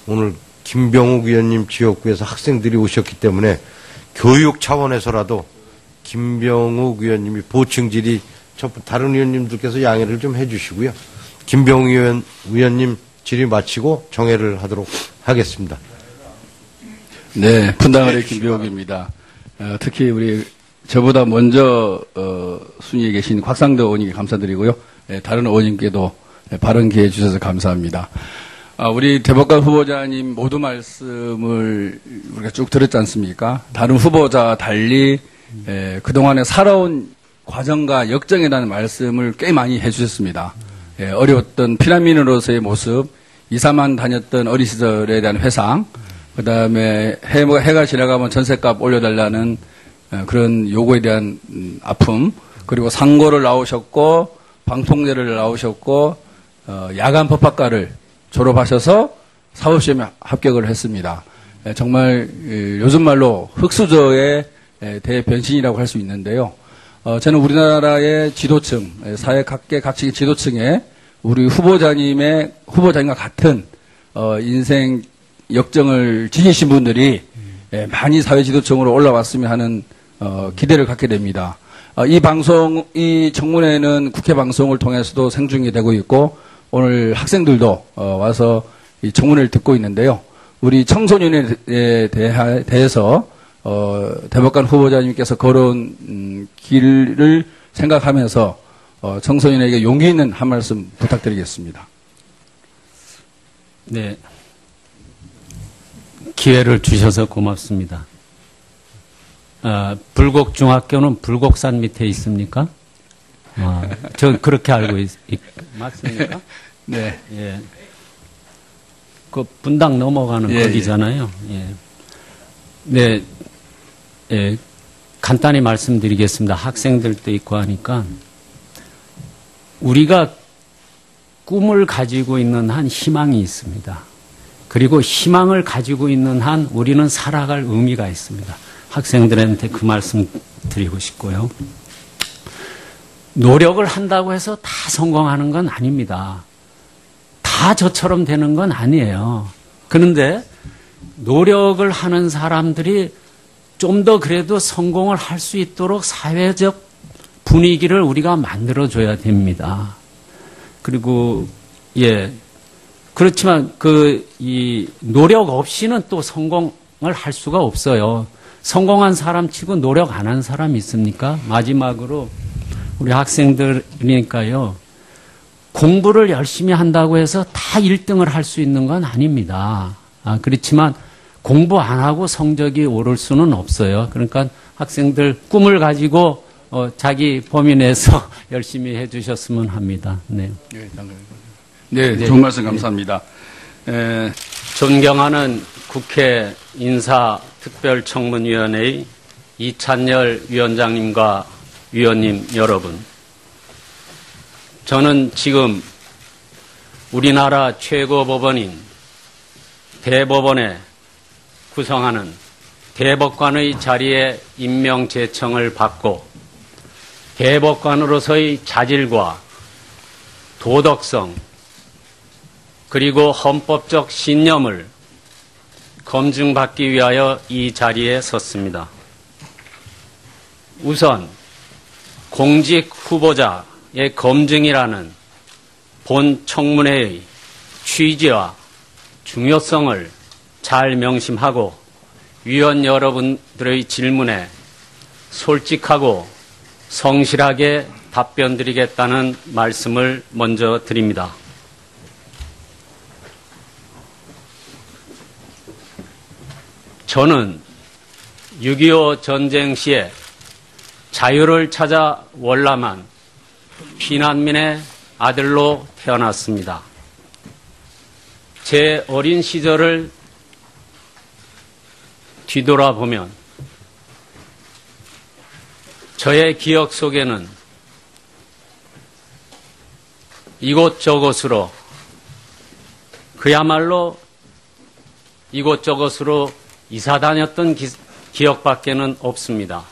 오늘 김병욱 의원님 지역구에서 학생들이 오셨기 때문에 교육 차원에서라도 김병욱 의원님이 보충질의 다른 의원님들께서 양해를 좀 해주시고요. 김병욱 의원님 질의 마치고 정회를 하도록 하겠습니다. 네, 분당을의 김병욱입니다. 특히 우리 저보다 먼저 순위에 계신 곽상도 의원님께 감사드리고요. 다른 의원님께도 발언 기회 주셔서 감사합니다. 우리 대법관 후보자님 모두 말씀을 우리가 쭉 들었지 않습니까? 다른 후보자와 달리 그동안에 살아온 과정과 역정에 대한 말씀을 꽤 많이 해주셨습니다. 어려웠던 피난민으로서의 모습, 2, 3만 다녔던 어린 시절에 대한 회상, 그 다음에 해가 지나가면 전셋값 올려달라는 그런 요구에 대한 아픔, 그리고 상고를 나오셨고, 방통제를 나오셨고, 야간 법학과를 졸업하셔서 사법시험에 합격을 했습니다. 정말 요즘 말로 흑수저의 대변신이라고 할 수 있는데요. 저는 우리나라의 지도층, 사회 각계각층의 지도층에 우리 후보자님과 같은 인생 역정을 지니신 분들이 많이 사회 지도층으로 올라왔으면 하는 기대를 갖게 됩니다. 이 청문회는 국회 방송을 통해서도 생중계 되고 있고 오늘 학생들도 와서 이 청문회를 듣고 있는데요. 우리 청소년에 대해서 대법관 후보자님께서 걸어온 길을 생각하면서 청소년에게 용기 있는 한 말씀 부탁드리겠습니다. 네, 기회를 주셔서 고맙습니다. 불곡중학교는 불곡산 밑에 있습니까? 저 그렇게 알고 맞습니까? 네. 예. 그 분당 넘어가는 거기잖아요. 예. 네. 예. 간단히 말씀드리겠습니다. 학생들도 있고 하니까 우리가 꿈을 가지고 있는 한 희망이 있습니다. 그리고 희망을 가지고 있는 한 우리는 살아갈 의미가 있습니다. 학생들한테 그 말씀 드리고 싶고요. 노력을 한다고 해서 다 성공하는 건 아닙니다. 다 저처럼 되는 건 아니에요. 그런데 노력을 하는 사람들이 좀 더 그래도 성공을 할 수 있도록 사회적 분위기를 우리가 만들어줘야 됩니다. 그리고, 그렇지만 이 노력 없이는 또 성공을 할 수가 없어요. 성공한 사람 치고 노력 안 한 사람 있습니까? 마지막으로 우리 학생들이니까요. 공부를 열심히 한다고 해서 다 1등을 할 수 있는 건 아닙니다. 그렇지만 공부 안 하고 성적이 오를 수는 없어요. 그러니까 학생들 꿈을 가지고 자기 범위 내에서 열심히 해 주셨으면 합니다. 네. 네, 좋은 말씀 감사합니다. 존경하는 국회 인사특별청문위원회의 이찬열 위원장님과 위원님 여러분, 저는 지금 우리나라 최고법원인 대법원에 구성하는 대법관의 자리에 임명 제청을 받고 대법관으로서의 자질과 도덕성 그리고 헌법적 신념을 검증받기 위하여 이 자리에 섰습니다. 우선 공직 후보자의 검증이라는 본 청문회의 취지와 중요성을 잘 명심하고 위원 여러분들의 질문에 솔직하고 성실하게 답변드리겠다는 말씀을 먼저 드립니다. 저는 6.25 전쟁 시에 자유를 찾아 월남한 피난민의 아들로 태어났습니다. 제 어린 시절을 뒤돌아보면 저의 기억 속에는 이곳저곳으로 그야말로 이곳저곳으로 이사 다녔던 기억밖에는 없습니다.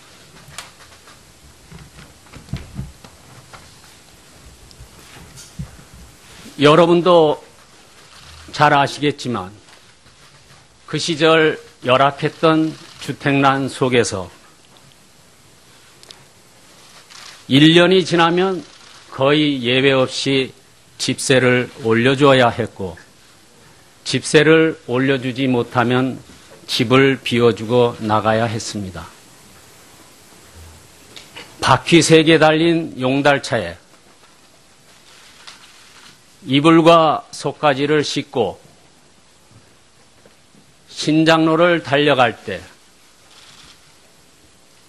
여러분도 잘 아시겠지만 그 시절 열악했던 주택난 속에서 1년이 지나면 거의 예외 없이 집세를 올려줘야 했고, 집세를 올려주지 못하면 집을 비워주고 나가야 했습니다. 바퀴 3개 달린 용달차에 이불과 속가지를 싣고 신장로를 달려갈 때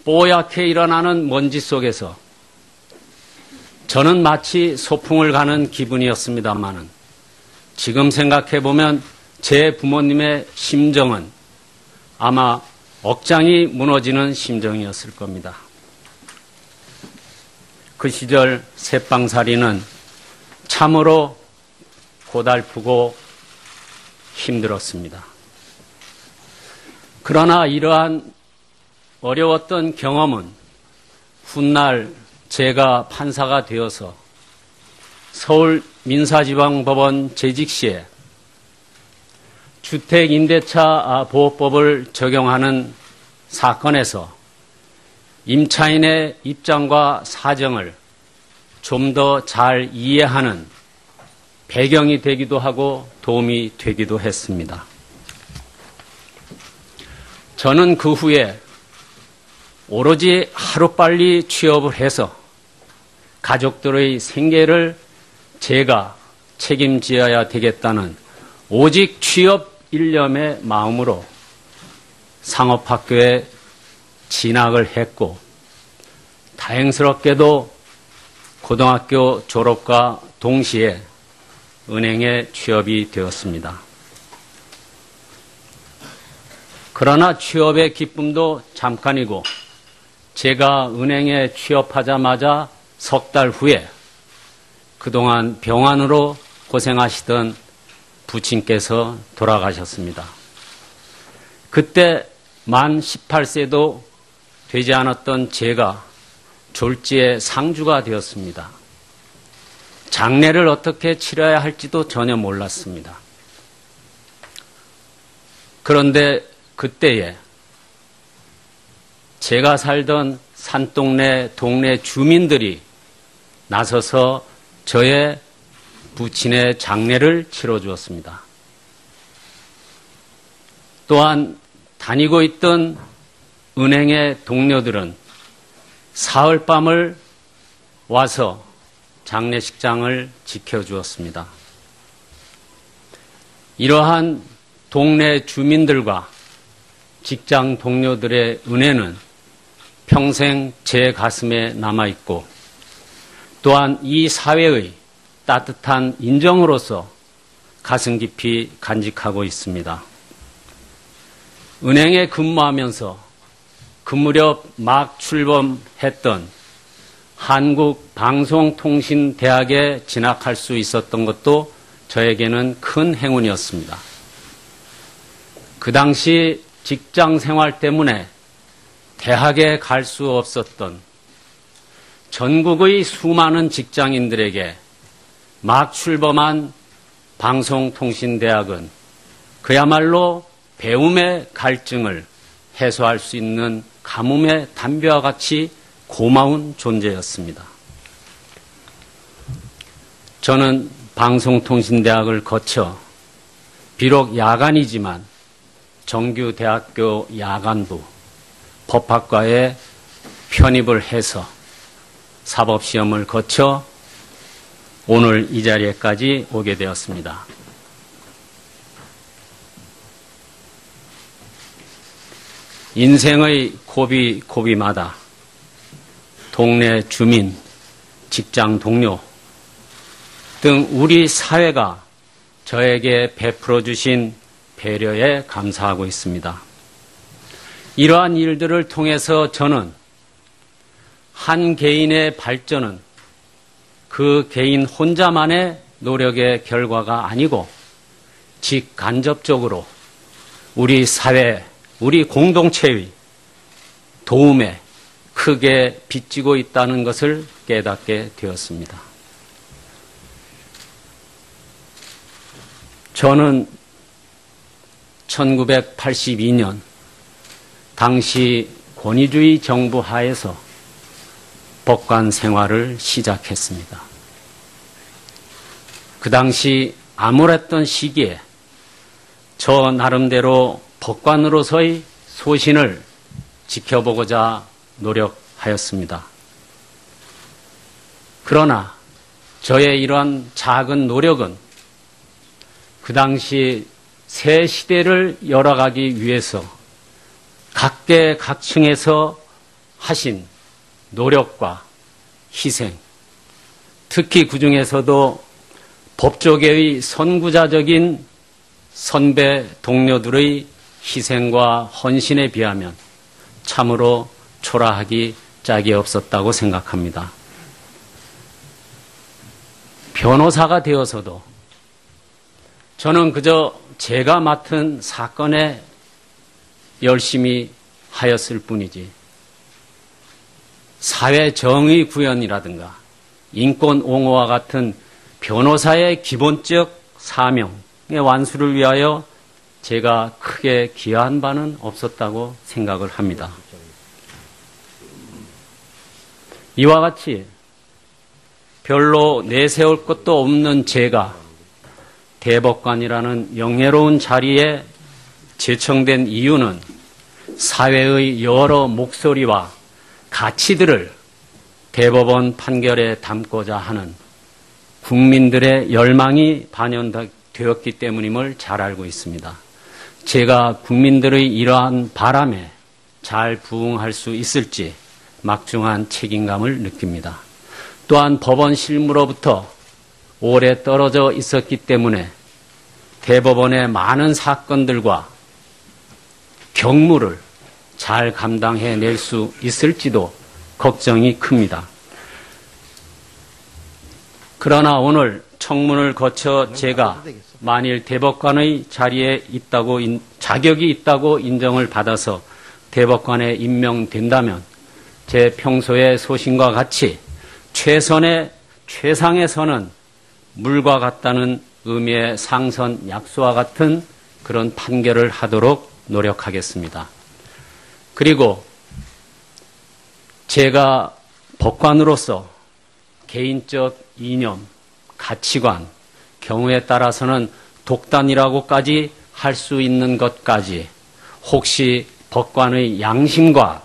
뽀얗게 일어나는 먼지 속에서 저는 마치 소풍을 가는 기분이었습니다마는 지금 생각해보면 제 부모님의 심정은 아마 억장이 무너지는 심정이었을 겁니다. 그 시절 새빵살이는 참으로 고달프고 힘들었습니다. 그러나 이러한 어려웠던 경험은 훗날 제가 판사가 되어서 서울 민사지방법원 재직 시에 주택임대차 보호법을 적용하는 사건에서 임차인의 입장과 사정을 좀 더 잘 이해하는 배경이 되기도 하고 도움이 되기도 했습니다. 저는 그 후에 오로지 하루빨리 취업을 해서 가족들의 생계를 제가 책임지어야 되겠다는 오직 취업 일념의 마음으로 상업학교에 진학을 했고, 다행스럽게도 고등학교 졸업과 동시에 은행에 취업이 되었습니다. 그러나 취업의 기쁨도 잠깐이고, 제가 은행에 취업하자마자 석 달 후에 그동안 병환으로 고생하시던 부친께서 돌아가셨습니다. 그때 만 18세도 되지 않았던 제가 졸지에 상주가 되었습니다. 장례를 어떻게 치러야 할지도 전혀 몰랐습니다. 그런데 그때에 제가 살던 산동네 동네 주민들이 나서서 저의 부친의 장례를 치러주었습니다. 또한 다니고 있던 은행의 동료들은 사흘밤을 와서 장례식장을 지켜주었습니다. 이러한 동네 주민들과 직장 동료들의 은혜는 평생 제 가슴에 남아있고, 또한 이 사회의 따뜻한 인정으로서 가슴 깊이 간직하고 있습니다. 은행에 근무하면서 그 무렵 막 출범했던 한국방송통신대학에 진학할 수 있었던 것도 저에게는 큰 행운이었습니다. 그 당시 직장 생활 때문에 대학에 갈 수 없었던 전국의 수많은 직장인들에게 막 출범한 방송통신대학은 그야말로 배움의 갈증을 해소할 수 있는 가뭄의 담배와 같이 고마운 존재였습니다. 저는 방송통신대학을 거쳐 비록 야간이지만 정규대학교 야간부 법학과에 편입을 해서 사법시험을 거쳐 오늘 이 자리에까지 오게 되었습니다. 인생의 고비고비마다 동네 주민, 직장 동료 등 우리 사회가 저에게 베풀어 주신 배려에 감사하고 있습니다. 이러한 일들을 통해서 저는 한 개인의 발전은 그 개인 혼자만의 노력의 결과가 아니고 직간접적으로 우리 사회, 우리 공동체의 도움에 크게 빚지고 있다는 것을 깨닫게 되었습니다. 저는 1982년 당시 권위주의 정부 하에서 법관 생활을 시작했습니다. 그 당시 암울했던 시기에 저 나름대로 법관으로서의 소신을 지켜보고자 노력하였습니다. 그러나 저의 이러한 작은 노력은 그 당시 새 시대를 열어가기 위해서 각계각층에서 하신 노력과 희생, 특히 그 중에서도 법조계의 선구자적인 선배 동료들의 희생과 헌신에 비하면 참으로 초라하기 짝이 없었다고 생각합니다. 변호사가 되어서도 저는 그저 제가 맡은 사건에 열심히 하였을 뿐이지 사회 정의 구현이라든가 인권 옹호와 같은 변호사의 기본적 사명의 완수를 위하여 제가 크게 기여한 바는 없었다고 생각을 합니다. 이와 같이 별로 내세울 것도 없는 제가 대법관이라는 영예로운 자리에 제청된 이유는 사회의 여러 목소리와 가치들을 대법원 판결에 담고자 하는 국민들의 열망이 반영되었기 때문임을 잘 알고 있습니다. 제가 국민들의 이러한 바람에 잘 부응할 수 있을지 막중한 책임감을 느낍니다. 또한 법원 실무로부터 오래 떨어져 있었기 때문에 대법원의 많은 사건들과 경무를 잘 감당해낼 수 있을지도 걱정이 큽니다. 그러나 오늘 청문을 거쳐 제가 만일 대법관의 자리에 자격이 있다고 인정을 받아서 대법관에 임명된다면 제 평소의 소신과 같이 최선의 최상에 서는 물과 같다는 의미의 상선 약수와 같은 그런 판결을 하도록 노력하겠습니다. 그리고 제가 법관으로서 개인적 이념, 가치관, 경우에 따라서는 독단이라고까지 할 수 있는 것까지 혹시 법관의 양심과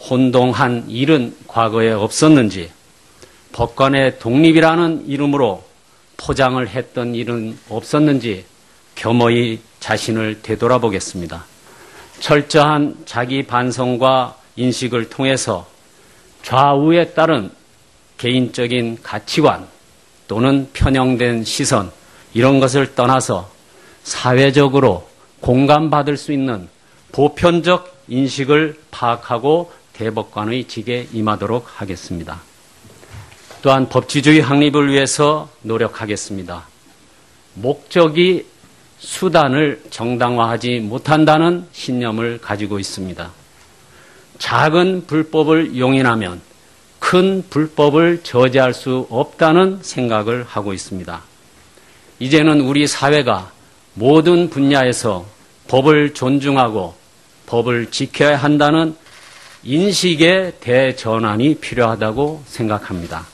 혼동한 일은 과거에 없었는지, 법관의 독립이라는 이름으로 포장을 했던 일은 없었는지 겸허히 자신을 되돌아보겠습니다. 철저한 자기 반성과 인식을 통해서 좌우에 따른 개인적인 가치관 또는 편향된 시선 이런 것을 떠나서 사회적으로 공감받을 수 있는 보편적 인식을 파악하고 대법관의 직에 임하도록 하겠습니다. 또한 법치주의 확립을 위해서 노력하겠습니다. 목적이 수단을 정당화하지 못한다는 신념을 가지고 있습니다. 작은 불법을 용인하면 큰 불법을 저지할 수 없다는 생각을 하고 있습니다. 이제는 우리 사회가 모든 분야에서 법을 존중하고 법을 지켜야 한다는 인식의 대전환이 필요하다고 생각합니다.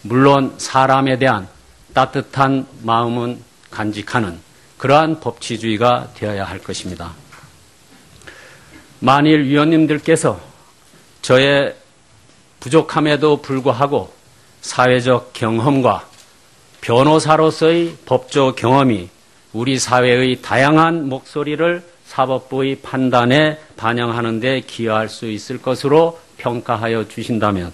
물론 사람에 대한 따뜻한 마음은 간직하는 그러한 법치주의가 되어야 할 것입니다. 만일 위원님들께서 저의 부족함에도 불구하고 사회적 경험과 변호사로서의 법조 경험이 우리 사회의 다양한 목소리를 사법부의 판단에 반영하는 데 기여할 수 있을 것으로 평가하여 주신다면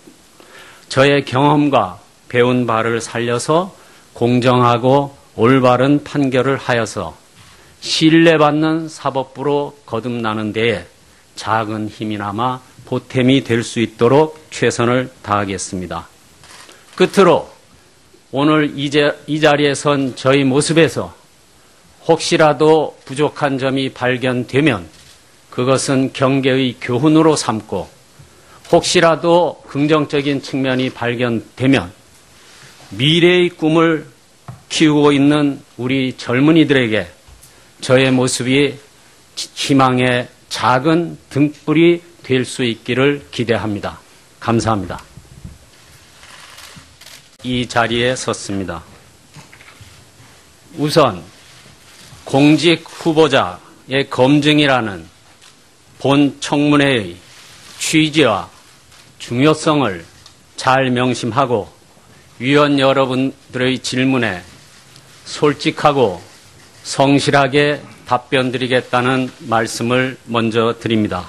저의 경험과 배운 바를 살려서 공정하고 올바른 판결을 하여서 신뢰받는 사법부로 거듭나는 데에 작은 힘이나마 보탬이 될 수 있도록 최선을 다하겠습니다. 끝으로 오늘 이 자리에 선 저희 모습에서 혹시라도 부족한 점이 발견되면 그것은 경계의 교훈으로 삼고 혹시라도 긍정적인 측면이 발견되면 미래의 꿈을 키우고 있는 우리 젊은이들에게 저의 모습이 희망의 작은 등불이 될 수 있기를 기대합니다. 감사합니다. 이 자리에 섰습니다. 우선 공직 후보자의 검증이라는 본 청문회의 취지와 중요성을 잘 명심하고 위원 여러분들의 질문에 솔직하고 성실하게 답변드리겠다는 말씀을 먼저 드립니다.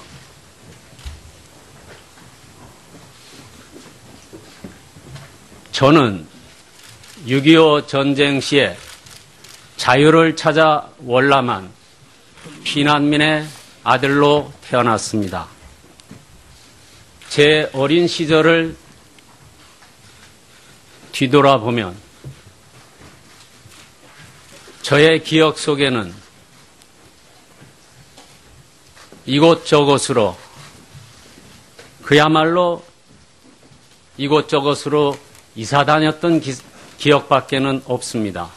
저는 6.25 전쟁 시에 자유를 찾아 월남한 피난민의 아들로 태어났습니다. 제 어린 시절을 뒤돌아보면 저의 기억 속에는 이곳저곳으로 그야말로 이곳저곳으로 이사 다녔던 기억밖에는 없습니다.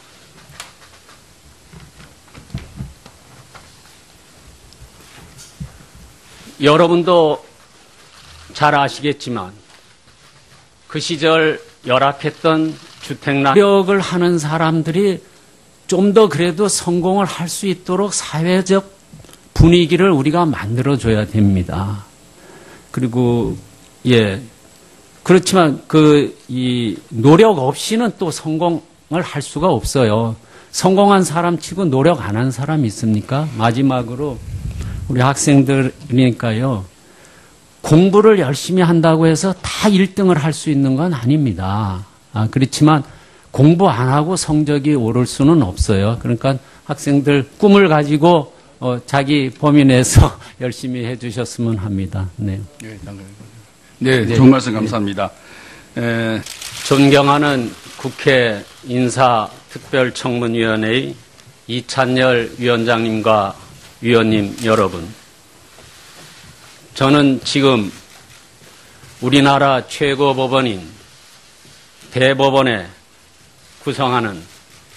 여러분도 잘 아시겠지만 그 시절 열악했던 주택난력을 하는 사람들이 좀 더 그래도 성공을 할 수 있도록 사회적 분위기를 우리가 만들어줘야 됩니다. 그리고 그렇지만 이 노력 없이는 또 성공을 할 수가 없어요. 성공한 사람 치고 노력 안 한 사람 있습니까? 마지막으로 우리 학생들이니까요. 공부를 열심히 한다고 해서 다 1등을 할 수 있는 건 아닙니다. 그렇지만 공부 안 하고 성적이 오를 수는 없어요. 그러니까 학생들 꿈을 가지고 자기 범위 내에서 열심히 해 주셨으면 합니다. 네. 네, 좋은 말씀 감사합니다. 존경하는 국회 인사특별청문위원회의 이찬열 위원장님과 위원님 여러분, 저는 지금 우리나라 최고법원인 대법원에 구성하는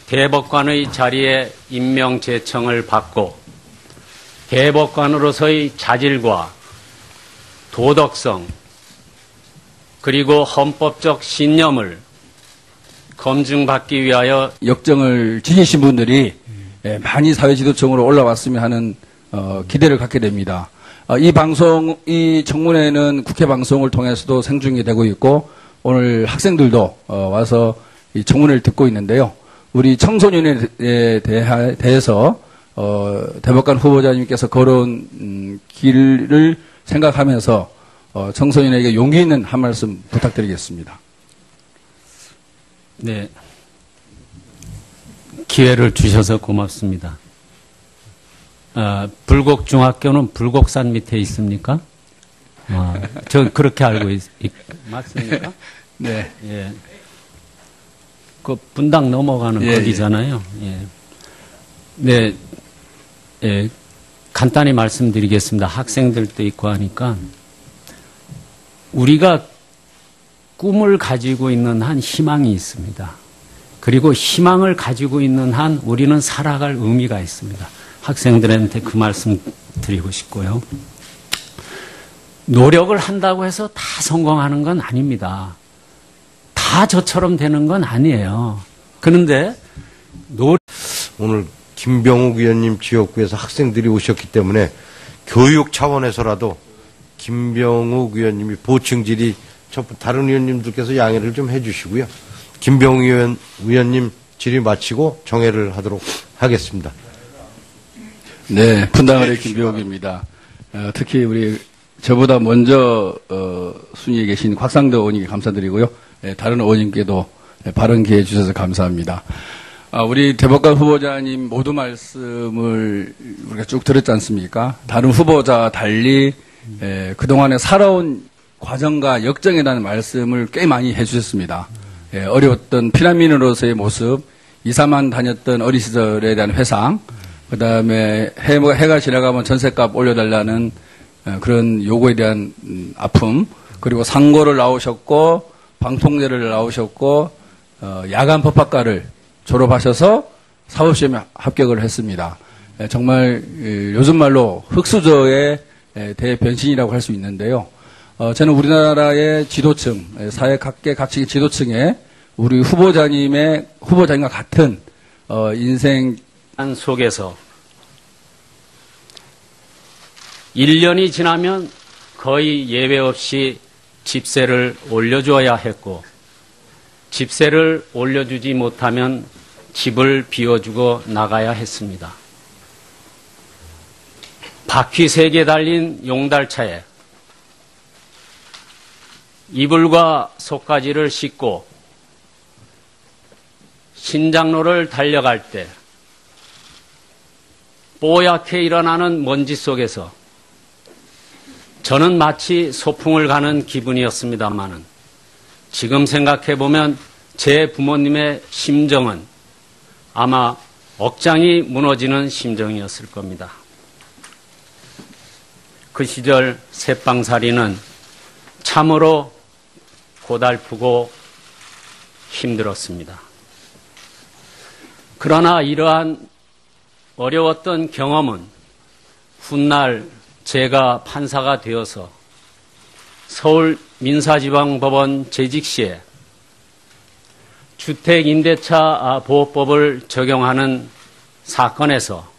대법관의 자리에 임명 제청을 받고 대법관으로서의 자질과 도덕성 그리고 헌법적 신념을 검증받기 위하여 역정을 지니신 분들이 많이 사회지도층으로 올라왔으면 하는 기대를 갖게 됩니다. 이 청문회는 국회 방송을 통해서도 생중계 되고 있고 오늘 학생들도 와서 이 청문회를 듣고 있는데요. 우리 청소년에 대해서 대법관 후보자님께서 걸어온 길을 생각하면서 청소년에게 용기 있는 한 말씀 부탁드리겠습니다. 네, 기회를 주셔서 고맙습니다. 불곡중학교는 불곡산 밑에 있습니까? 저 그렇게 알고 맞습니까? 네. 예. 그 분당 넘어가는 거기잖아요. 예. 네. 예. 간단히 말씀드리겠습니다. 학생들도 있고 하니까 우리가 꿈을 가지고 있는 한 희망이 있습니다. 그리고 희망을 가지고 있는 한 우리는 살아갈 의미가 있습니다. 학생들한테 그 말씀 드리고 싶고요. 노력을 한다고 해서 다 성공하는 건 아닙니다. 다 저처럼 되는 건 아니에요. 그런데 오늘 김병욱 의원님 지역구에서 학생들이 오셨기 때문에 교육 차원에서라도 김병욱 의원님이 보충 질의 다른 의원님들께서 양해를 좀 해주시고요. 김병욱 의원님 질의 마치고 정회를 하도록 하겠습니다. 네, 분당을의 김병욱입니다. 특히 우리 저보다 먼저 순위에 계신 곽상도 의원님께 감사드리고요. 다른 의원님께도 발언 기회 주셔서 감사합니다. 우리 대법관 후보자님 모두 말씀을 우리가 쭉 들었지 않습니까? 다른 후보자와 달리 그동안에 살아온 과정과 역정에 대한 말씀을 꽤 많이 해주셨습니다. 어려웠던 피난민으로서의 모습, 2, 3만 다녔던 어린 시절에 대한 회상, 그 다음에 해가 지나가면 전셋값 올려달라는 그런 요구에 대한 아픔, 그리고 상고를 나오셨고 방통제를 나오셨고 야간 법학과를 졸업하셔서 사법시험에 합격을 했습니다. 정말 요즘 말로 흙수저의 대변신이라고 할 수 있는데요. 저는 우리나라의 지도층, 사회 각계각층의 지도층에 우리 후보자님과 같은 인생 속에서 1년이 지나면 거의 예외 없이 집세를 올려줘야 했고, 집세를 올려주지 못하면 집을 비워주고 나가야 했습니다. 바퀴 3개 달린 용달차에 이불과 속가지를 싣고 신장로를 달려갈 때 뽀얗게 일어나는 먼지 속에서 저는 마치 소풍을 가는 기분이었습니다마는 지금 생각해보면 제 부모님의 심정은 아마 억장이 무너지는 심정이었을 겁니다. 그 시절 새빵살이는 참으로 고달프고 힘들었습니다. 그러나 이러한 어려웠던 경험은 훗날 제가 판사가 되어서 서울 민사지방법원 재직 시에 주택임대차 보호법을 적용하는 사건에서